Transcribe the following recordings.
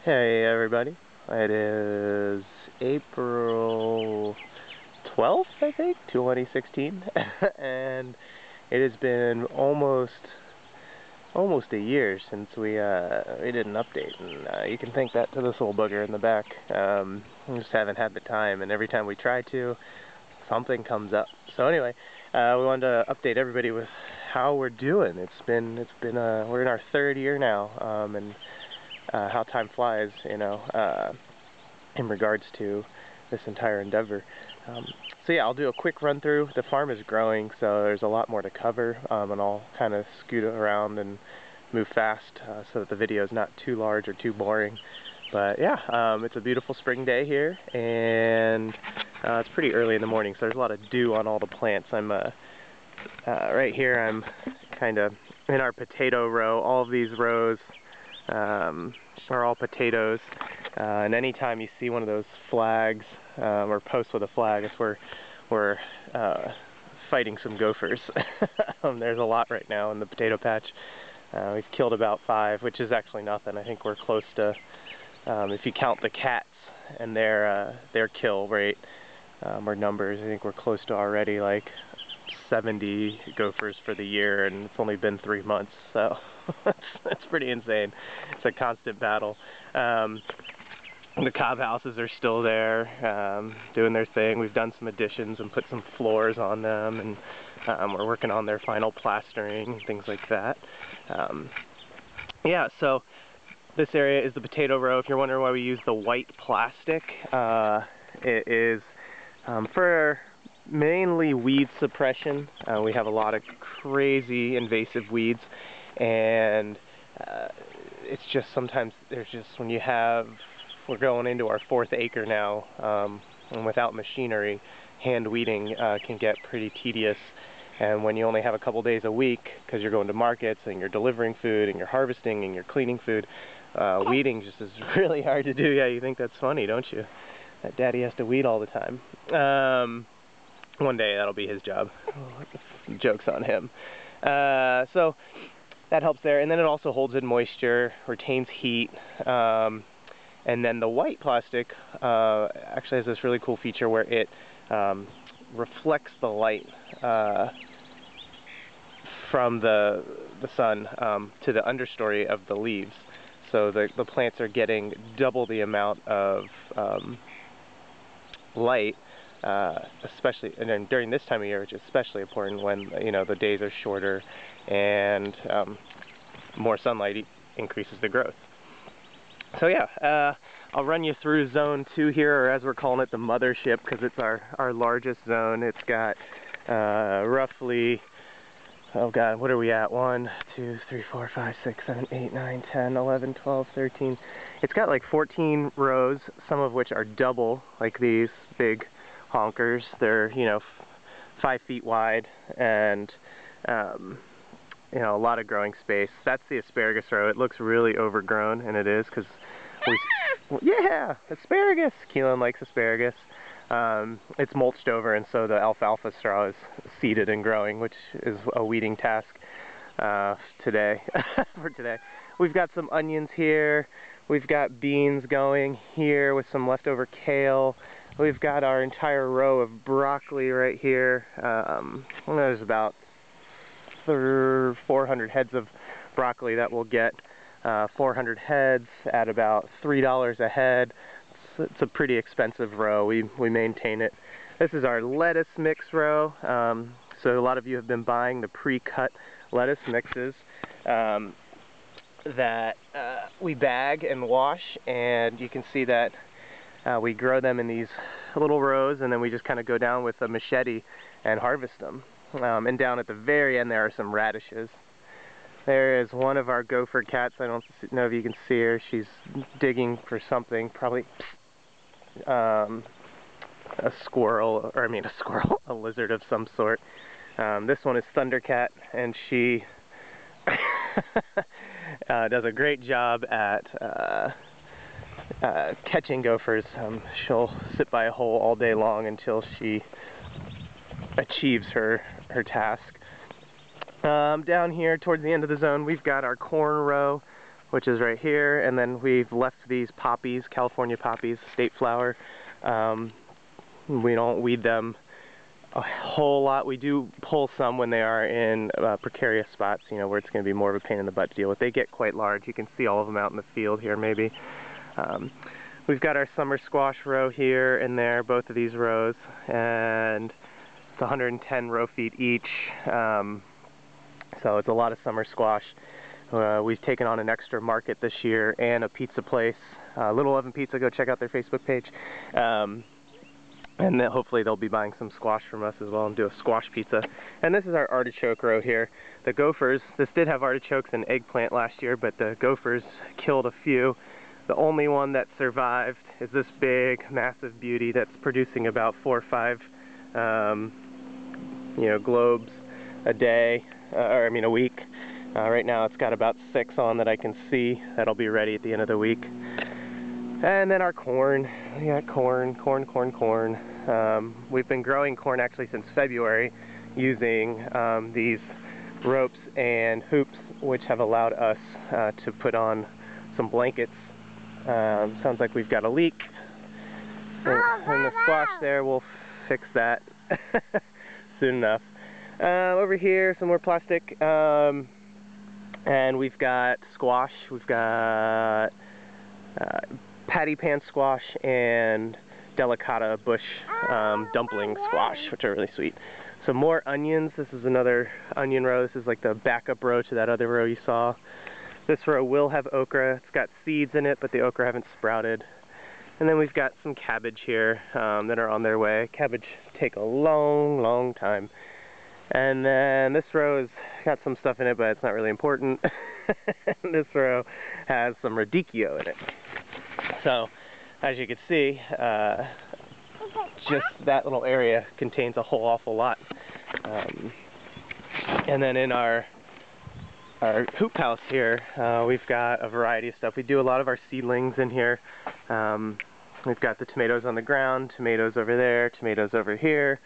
Hey everybody, it is April 12th, I think, 2016, and it has been almost a year since we did an update, and you can thank that to this little booger in the back. We just haven't had the time, and every time we try to, something comes up. So anyway, we wanted to update everybody with how we're doing. We're in our third year now, and how time flies, in regards to this entire endeavor. So yeah, I'll do a quick run through. The farm is growing, so there's a lot more to cover, and I'll kind of scoot around and move fast so that the video is not too large or too boring. But yeah, it's a beautiful spring day here, and it's pretty early in the morning, so there's a lot of dew on all the plants. I'm right here, I'm kind of in our potato row. All of these rows are all potatoes, and anytime you see one of those flags or posts with a flag, it's where we're fighting some gophers. There's a lot right now in the potato patch. We've killed about 5, which is actually nothing. I think we're close to, if you count the cats and their kill rate or numbers, I think we're close to already like 70 gophers for the year, and it's only been 3 months, so that's pretty insane. It's a constant battle. The cob houses are still there, doing their thing. We've done some additions and put some floors on them, and we're working on their final plastering and things like that. Yeah, so this area is the potato row. If you're wondering why we use the white plastic, it is for mainly weed suppression. We have a lot of crazy invasive weeds, and it's just sometimes we're going into our 4th acre now, and without machinery, hand weeding can get pretty tedious. And when you only have a couple days a week, because you're going to markets and you're delivering food and you're harvesting and you're cleaning food, weeding just is really hard to do. Yeah, you think that's funny, don't you? That daddy has to weed all the time. One day that'll be his job. Joke's on him. So that helps there, and then it also holds in moisture, retains heat, and then the white plastic actually has this really cool feature where it reflects the light from the sun to the understory of the leaves, so the plants are getting double the amount of light, especially, and then during this time of year, which is especially important when the days are shorter and more sunlight increases the growth. So yeah, I'll run you through zone 2 here, or as we're calling it, the mothership, because it's our largest zone. It's got roughly, oh god, what are we at? 1, 2, 3, 4, 5, 6, 7, 8, 9, 10, 11, 12, 13. It's got like 14 rows, some of which are double, like these big honkers. They're 5 feet wide, and a lot of growing space. That's the asparagus row. It looks really overgrown, and it is, because yeah, asparagus. Keelan likes asparagus. It's mulched over, and so the alfalfa straw is seeded and growing, which is a weeding task today. For today, we've got some onions here. We've got beans going here with some leftover kale. We've got our entire row of broccoli right here. There's about 400 heads of broccoli that we'll get. 400 heads at about $3 a head. It's a pretty expensive row. We maintain it. This is our lettuce mix row. So a lot of you have been buying the pre-cut lettuce mixes that we bag and wash, and you can see that we grow them in these little rows, and then we just kind of go down with a machete and harvest them. And down at the very end there are some radishes. There is one of our gopher cats. I don't know if you can see her. She's digging for something, probably a squirrel, or a lizard of some sort. This one is Thundercat, and she does a great job at catching gophers. She'll sit by a hole all day long until she achieves her task. Down here towards the end of the zone, we've got our corn row. which is right here, and then we've left these poppies, California poppies, state flower. We don't weed them a whole lot. We do pull some when they are in precarious spots, you know, where it's going to be more of a pain in the butt to deal with. They get quite large. You can see all of them out in the field here, maybe. We've got our summer squash row here and there, both of these rows, and it's 110 row feet each, so it's a lot of summer squash. We've taken on an extra market this year and a pizza place, Little Oven Pizza. Go check out their Facebook page. And then hopefully they'll be buying some squash from us as well and do a squash pizza. And this is our artichoke row here. The gophers, this did have artichokes and eggplant last year, but the gophers killed a few. The only one that survived is this big, massive beauty that's producing about 4 or 5 globes a day, a week. Right now it's got about 6 on that I can see. That'll be ready at the end of the week. And then our corn. We got corn. We've been growing corn actually since February using these ropes and hoops, which have allowed us to put on some blankets. Sounds like we've got a leak in the squash there. We'll fix that soon enough. Over here, some more plastic. And we've got squash. We've got patty pan squash and delicata bush dumpling squash, which are really sweet. Some more onions. This is another onion row. This is like the backup row to that other row you saw. This row will have okra. It's got seeds in it, but the okra haven't sprouted. And then we've got some cabbage here that are on their way. Cabbage take a long time. And then this row has got some stuff in it, but it's not really important. This row has some radicchio in it. So, as you can see, just that little area contains a whole awful lot. And then in our hoop house here, we've got a variety of stuff. We do a lot of our seedlings in here. We've got the tomatoes on the ground, tomatoes over there, tomatoes over here,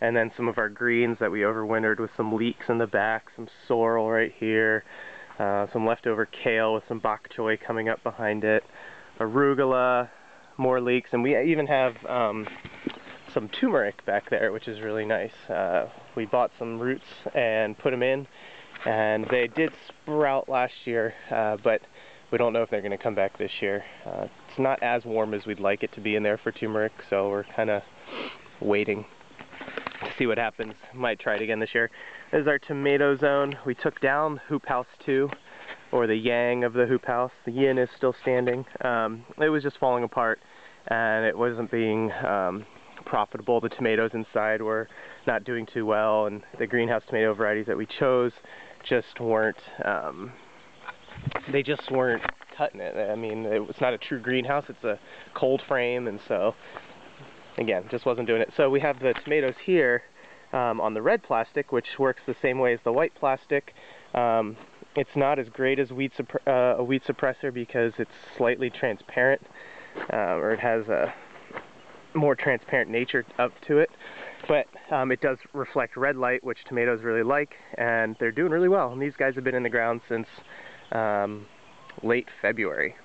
and then some of our greens that we overwintered with some leeks in the back, some sorrel right here, some leftover kale with some bok choy coming up behind it, arugula, more leeks, and we even have some turmeric back there, which is really nice. We bought some roots and put them in, and they did sprout last year, but we don't know if they're going to come back this year. It's not as warm as we'd like it to be in there for turmeric, so we're kind of waiting to see what happens. Might try it again this year. This is our tomato zone. We took down Hoop House 2, or the yang of the hoop house. The yin is still standing. It was just falling apart, and it wasn't being profitable. The tomatoes inside were not doing too well, and the greenhouse tomato varieties that we chose just weren't, they just weren't cutting it. I mean, it's not a true greenhouse, it's a cold frame, and so, again, just wasn't doing it. So we have the tomatoes here on the red plastic, which works the same way as the white plastic. It's not as great as a weed suppressor because it's slightly transparent, or it has a more transparent nature up to it, but it does reflect red light, which tomatoes really like, and they're doing really well. And these guys have been in the ground since late February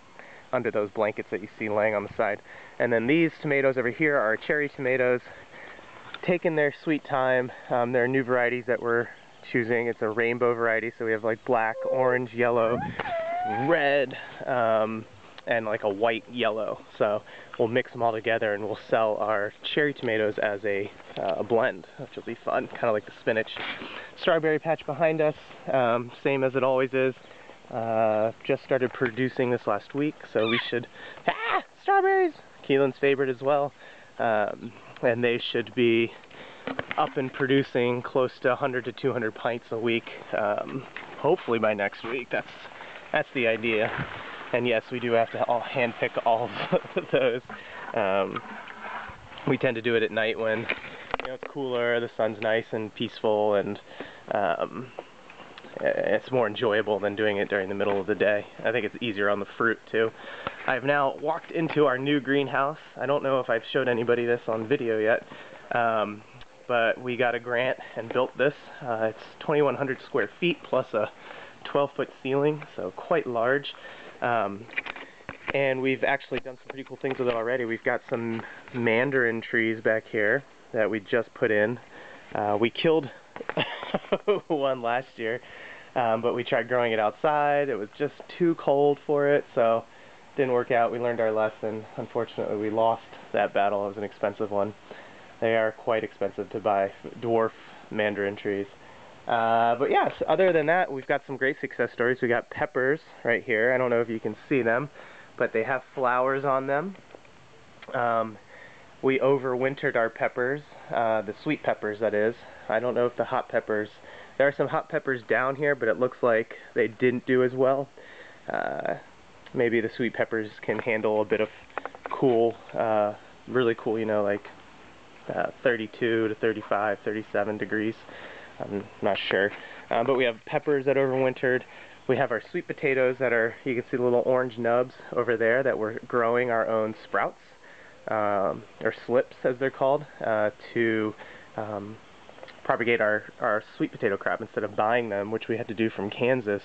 under those blankets that you see laying on the side. And then these tomatoes over here are cherry tomatoes, taking their sweet time. There are new varieties that we're choosing. It's a rainbow variety, so we have like black, orange, yellow, red, and like a white yellow. So we'll mix them all together and we'll sell our cherry tomatoes as a blend, which will be fun, kind of like the spinach. Strawberry patch behind us, same as it always is. Just started producing this last week, so we should, strawberries! Keelan's favorite as well. And they should be up and producing close to 100 to 200 pints a week, hopefully by next week. That's the idea. And yes, we do have to hand pick all of those. We tend to do it at night when it's cooler, the sun's nice and peaceful, and it's more enjoyable than doing it during the middle of the day. I think it's easier on the fruit too. I've now walked into our new greenhouse. I don't know if I've showed anybody this on video yet, but we got a grant and built this. It's 2,100 square feet plus a 12-foot ceiling, so quite large. And we've actually done some pretty cool things with it already. We've got some mandarin trees back here that we just put in. We killed one last year, but we tried growing it outside. It was just too cold for it, so it didn't work out. We learned our lesson. Unfortunately, we lost that battle. It was an expensive one. They are quite expensive to buy, dwarf mandarin trees. But yes, other than that, we've got some great success stories. We got peppers right here. I don't know if you can see them, but they have flowers on them. We overwintered our peppers, the sweet peppers that is. I don't know if the hot peppers, there are some hot peppers down here, but it looks like they didn't do as well. Maybe the sweet peppers can handle a bit of cool, really cool, you know, like 32 to 35, 37 degrees. I'm not sure. But we have peppers that overwintered. We have our sweet potatoes that are, you can see the little orange nubs over there that we're growing our own sprouts, or slips as they're called, to propagate our sweet potato crop instead of buying them, which we had to do from Kansas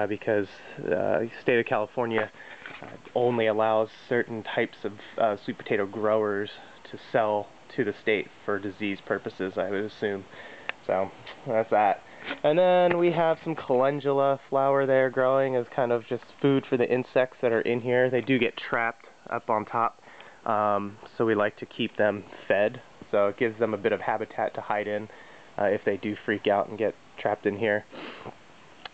because the state of California only allows certain types of sweet potato growers to sell to the state for disease purposes, I would assume. So that's that. And then we have some calendula flower there growing as kind of just food for the insects that are in here. They do get trapped up on top, so we like to keep them fed. So it gives them a bit of habitat to hide in if they do freak out and get trapped in here.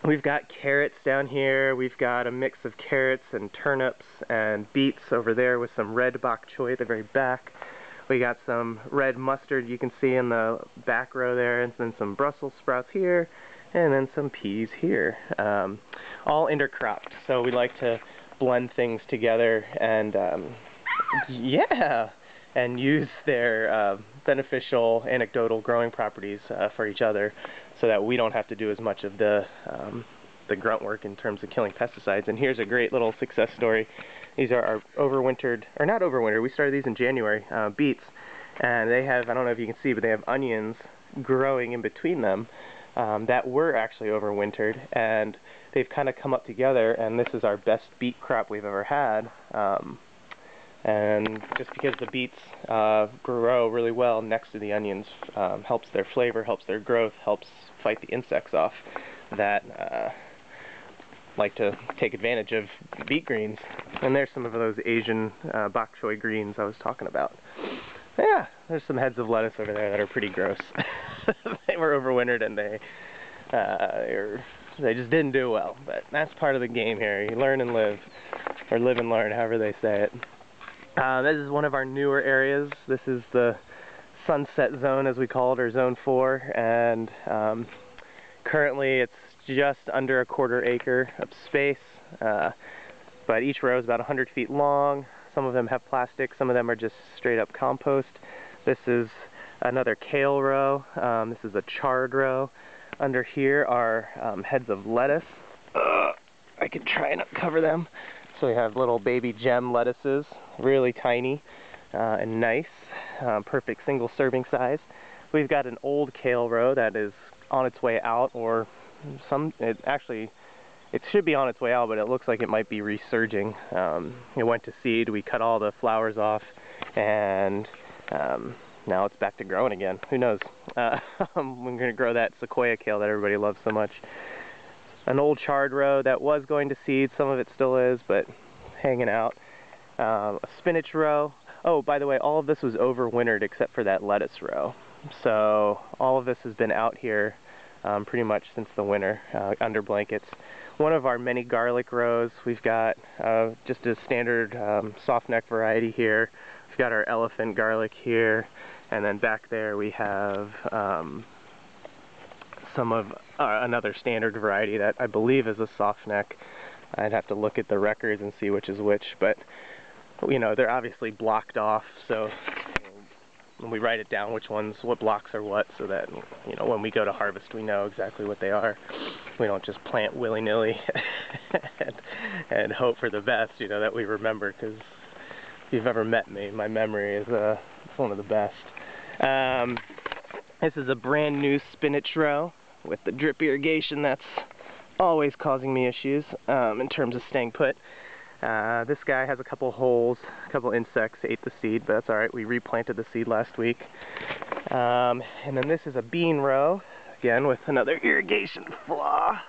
We've got carrots down here. We've got a mix of carrots and turnips and beets over there with some red bok choy at the very back. We got some red mustard you can see in the back row there, and then some Brussels sprouts here, and then some peas here. All intercropped, so we like to blend things together and yeah, and use their beneficial anecdotal growing properties for each other, so that we don't have to do as much of the grunt work in terms of killing pesticides. And here's a great little success story. These are our overwintered, or not overwintered, we started these in January, beets, and they have, I don't know if you can see, but they have onions growing in between them that were actually overwintered, and they've kind of come up together, and this is our best beet crop we've ever had. And just because the beets grow really well next to the onions, helps their flavor, helps their growth, helps fight the insects off that like to take advantage of beet greens. And there's some of those Asian bok choy greens I was talking about. Yeah, there's some heads of lettuce over there that are pretty gross. They were overwintered and they just didn't do well. But that's part of the game here. You learn and live, or live and learn, however they say it. This is one of our newer areas. This is the sunset zone, as we call it, or zone 4, and currently it's just under a 1/4 acre of space, but each row is about 100 feet long. Some of them have plastic, some of them are just straight up compost. This is another kale row. This is a chard row. Under here are heads of lettuce. I can try and cover them. So we have little baby gem lettuces, really tiny and nice, perfect single serving size. We've got an old kale row that is on its way out, or it should be on its way out, but it looks like it might be resurging. It went to seed, we cut all the flowers off, and now it's back to growing again. Who knows? I'm going to grow that sequoia kale that everybody loves so much. An old chard row that was going to seed, some of it still is, but hanging out. A spinach row. Oh, by the way, all of this was overwintered except for that lettuce row. So all of this has been out here pretty much since the winter, under blankets. One of our many garlic rows, we've got just a standard soft neck variety here. We've got our elephant garlic here, and then back there we have some of another standard variety that I believe is a soft neck. I'd have to look at the records and see which is which, but you know, they're obviously blocked off, so when we write it down what blocks are what, so that, you know, when we go to harvest we know exactly what they are. We don't just plant willy-nilly and hope for the best, you know, that we remember, because if you've ever met me, my memory is it's one of the best. This is a brand new spinach row with the drip irrigation that's always causing me issues in terms of staying put. This guy has a couple holes, a couple insects ate the seed, but that's alright. We replanted the seed last week. And then this is a bean row, again with another irrigation flaw.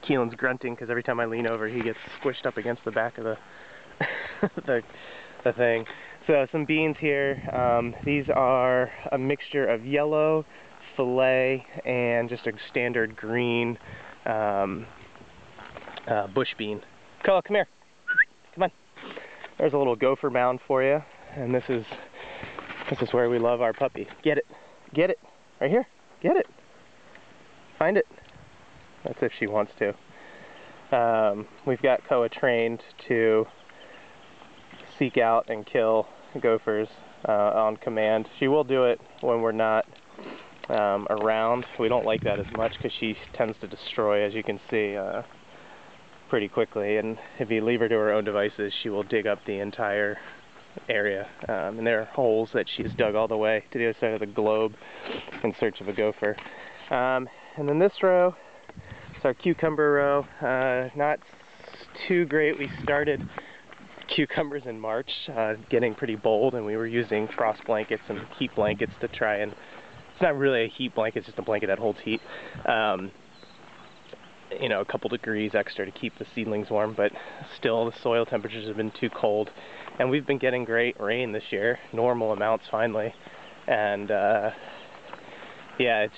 Keelan's grunting because every time I lean over he gets squished up against the back of the the thing. So some beans here. These are a mixture of yellow, fillet, and just a standard green bush bean. Koa, come here. Come on. There's a little gopher mound for you, and this is where we love our puppy. Get it. Get it. Right here. Get it. Find it. That's if she wants to. We've got Koa trained to seek out and kill gophers on command. She will do it when we're not around. We don't like that as much because she tends to destroy, as you can see, pretty quickly. And if you leave her to her own devices, she will dig up the entire area. And there are holes that she's dug all the way to the other side of the globe in search of a gopher. And then this row is our cucumber row. Not too great. We started cucumbers in March, getting pretty bold, and we were using frost blankets and heat blankets to try and, it's not really a heat blanket, it's just a blanket that holds heat. You know, a couple degrees extra to keep the seedlings warm, but still the soil temperatures have been too cold. And we've been getting great rain this year, normal amounts finally. And yeah, it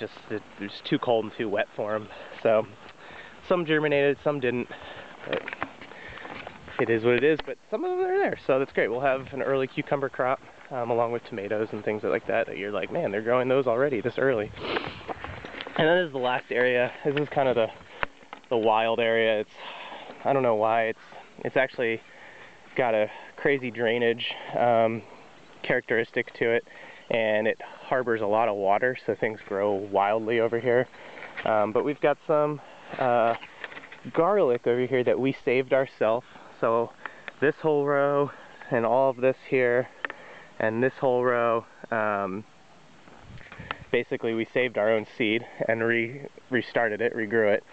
was too cold and too wet for them. So some germinated, some didn't. But it is what it is, but some of them are there, so that's great. We'll have an early cucumber crop, along with tomatoes and things like that, that you're like, man, they're growing those already this early. And then this is the last area. This is kind of the wild area. It's, I don't know why, it's actually got a crazy drainage characteristic to it, and it harbors a lot of water, so things grow wildly over here. But we've got some garlic over here that we saved ourselves. So this whole row and all of this here and this whole row, basically we saved our own seed and restarted it, regrew it,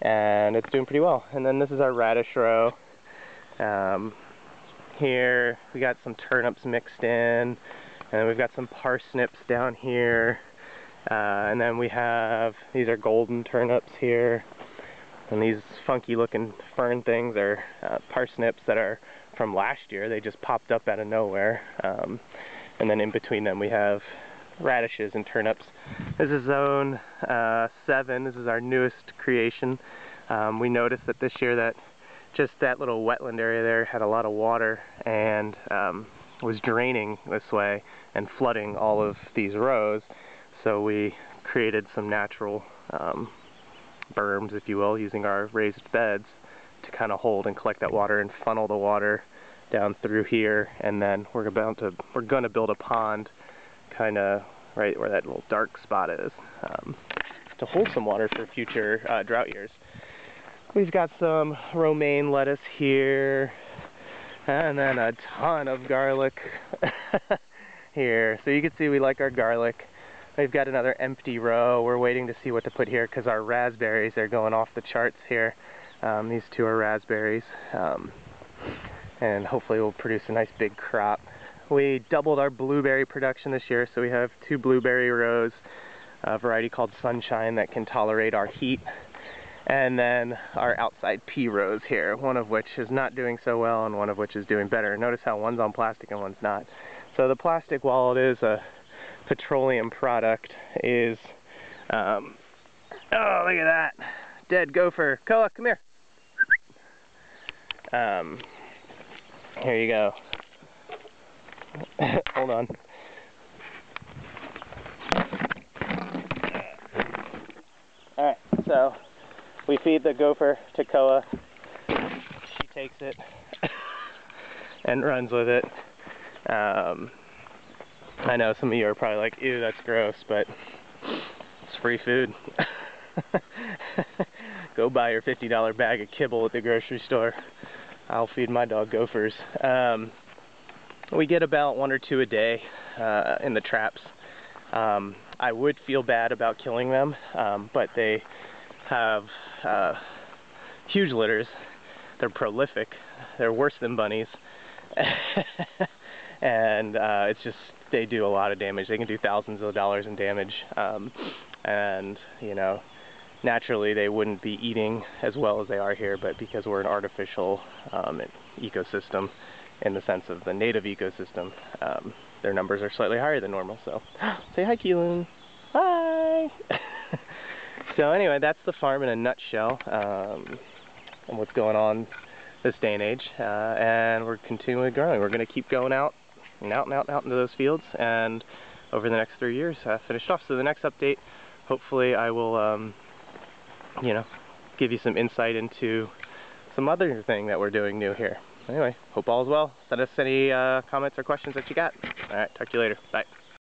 and it's doing pretty well. And then this is our radish row. Here we got some turnips mixed in, and we've got some parsnips down here, and then we have, these are golden turnips here. And these funky looking fern things are parsnips that are from last year. They just popped up out of nowhere. And then in between them we have radishes and turnips. This is zone 7. This is our newest creation. We noticed that this year that just that little wetland area there had a lot of water and was draining this way and flooding all of these rows. So we created some natural berms, if you will, using our raised beds to kind of hold and collect that water and funnel the water down through here. And then we're going to build a pond kind of right where that little dark spot is, to hold some water for future drought years. We've got some romaine lettuce here, and then a ton of garlic here. So you can see we like our garlic. We've got another empty row. We're waiting to see what to put here because our raspberries are going off the charts here. These two are raspberries, and hopefully we'll produce a nice big crop. We doubled our blueberry production this year, so we have 2 blueberry rows, a variety called Sunshine that can tolerate our heat, and then our outside pea rows here, one of which is not doing so well and one of which is doing better. Notice how one's on plastic and one's not. So the plastic, while it is a petroleum product, is oh, look at that dead gopher. Koa, come here. Here you go. Hold on. Alright, so we feed the gopher to Koa. She takes it and runs with it. I know some of you are probably like, ew, that's gross, but it's free food. Go buy your $50 bag of kibble at the grocery store. I'll feed my dog gophers. We get about 1 or 2 a day in the traps. I would feel bad about killing them, but they have huge litters. They're prolific. They're worse than bunnies. And it's just, they do a lot of damage. They can do thousands of dollars in damage. And, you know, naturally they wouldn't be eating as well as they are here, but because we're an artificial ecosystem, in the sense of the native ecosystem, their numbers are slightly higher than normal. So, say hi, Keelan. Hi! So anyway, that's the farm in a nutshell, and what's going on this day and age, and we're continually growing. We're going to keep going out and out and out and out into those fields, and over the next 3 years finish off. So the next update, hopefully I will you know, give you some insight into some other thing that we're doing new here. Anyway, hope all is well. Send us any comments or questions that you got. Alright, talk to you later. Bye.